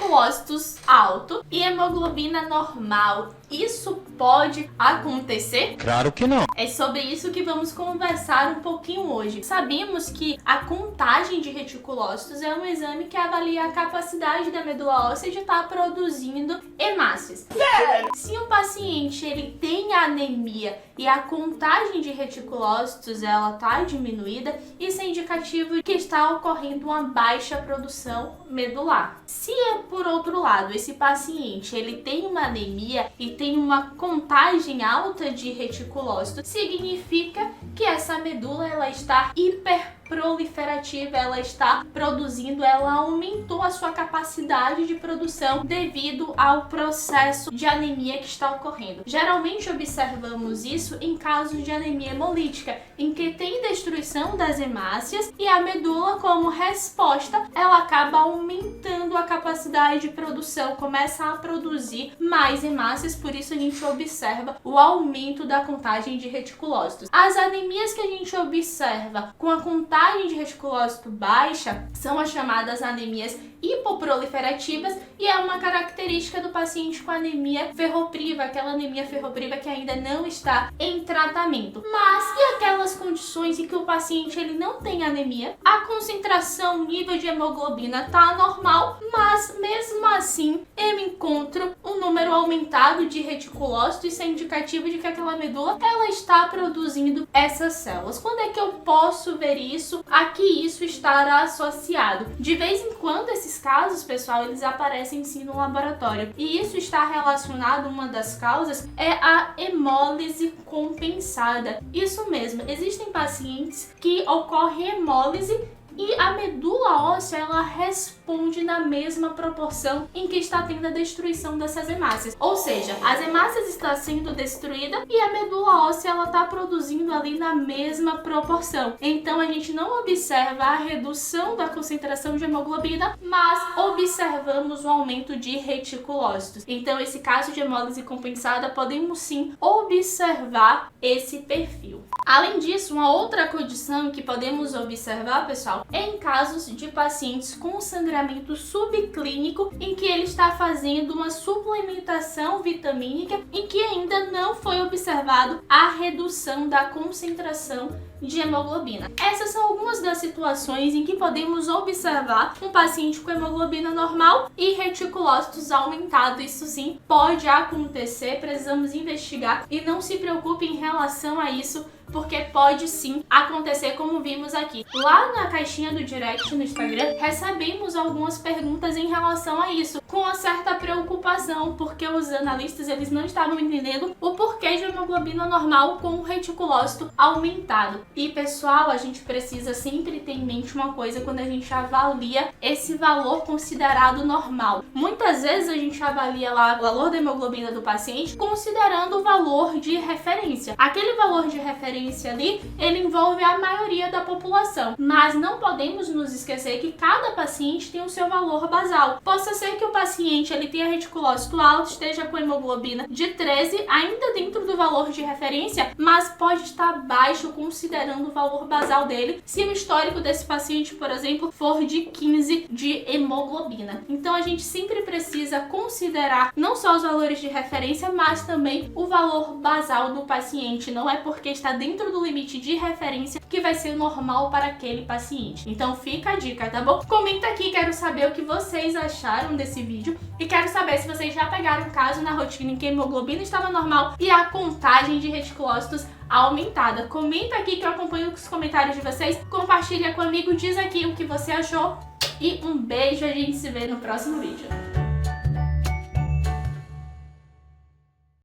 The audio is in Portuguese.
reticulócitos alto e hemoglobina normal. Isso pode acontecer? Claro que não. É sobre isso que vamos conversar um pouquinho hoje. Sabemos que a contagem de reticulócitos é um exame que avalia a capacidade da medula óssea de estar produzindo hemácias. Se um paciente ele tem anemia e a contagem de reticulócitos ela está diminuída, isso é indicativo de que está ocorrendo uma baixa produção medular. Se por outro lado esse paciente ele tem uma anemia e tem uma contagem alta de reticulócitos, significa que essa medula ela está hiperproliferativa, ela está produzindo, ela aumentou a sua capacidade de produção devido ao processo de anemia que está ocorrendo. Geralmente observamos isso em casos de anemia hemolítica, em que tem destruição das hemácias e a medula, como resposta, ela acaba aumentando a capacidade de produção, começa a produzir mais hemácias, por isso a gente observa o aumento da contagem de reticulócitos. As anemias que a gente observa com a contagem de reticulócito baixa são as chamadas anemias hipoproliferativas e é uma característica do paciente com anemia ferropriva, aquela anemia ferropriva que ainda não está em tratamento. Mas e aquelas condições em que o paciente ele não tem anemia, a concentração, o nível de hemoglobina está normal, mas mesmo assim eu encontro um número aumentado de reticulócitos, isso é indicativo de que aquela medula ela está produzindo essas células. Quando é que eu posso ver isso? Aqui isso estará associado. De vez em quando esses casos, pessoal, eles aparecem sim no laboratório. E isso está relacionado, uma das causas é a hemólise compensada. Isso mesmo, existem pacientes que ocorre hemólise e a medula óssea ela responde na mesma proporção em que está tendo a destruição dessas hemácias. Ou seja, as hemácias estão sendo destruídas e a medula óssea ela está produzindo ali na mesma proporção. Então a gente não observa a redução da concentração de hemoglobina, mas observamos o aumento de reticulócitos. Então esse caso de hemólise compensada podemos sim observar esse perfil. Além disso, uma outra condição que podemos observar, pessoal, é em casos de pacientes com sangramento subclínico em que ele está fazendo uma suplementação vitamínica em que ainda não foi observado a redução da concentração de hemoglobina. Essas são algumas das situações em que podemos observar um paciente com hemoglobina normal e reticulócitos aumentados. Isso sim pode acontecer, precisamos investigar e não se preocupe em relação a isso, porque pode sim acontecer, como vimos aqui. Lá na caixinha do direct no Instagram, recebemos algumas perguntas em relação a isso, com uma certa preocupação, porque os analistas eles não estavam entendendo o porquê de hemoglobina normal com o reticulócito aumentado. E pessoal, a gente precisa sempre ter em mente uma coisa quando a gente avalia esse valor considerado normal. Muitas vezes a gente avalia lá o valor da hemoglobina do paciente considerando o valor de referência. Aquele valor de referência ali, ele envolve a maioria da população, mas não podemos nos esquecer que cada paciente tem o seu valor basal. Possa ser que o paciente ele tenha reticulócito alto, esteja com hemoglobina de 13, ainda dentro do valor de referência, mas pode estar baixo considerando o valor basal dele, se o histórico desse paciente, por exemplo, for de 15 de hemoglobina. Então a gente sempre precisa considerar não só os valores de referência, mas também o valor basal do paciente. Não é porque está dentro do limite de referência que vai ser normal para aquele paciente. Então fica a dica, tá bom? Comenta aqui, quero saber o que vocês acharam desse vídeo e quero saber se vocês já pegaram um caso na rotina em que a hemoglobina estava normal e a contagem de reticulócitos aumentada. Comenta aqui que eu acompanho os comentários de vocês, compartilha comigo, diz aqui o que você achou e um beijo, a gente se vê no próximo vídeo.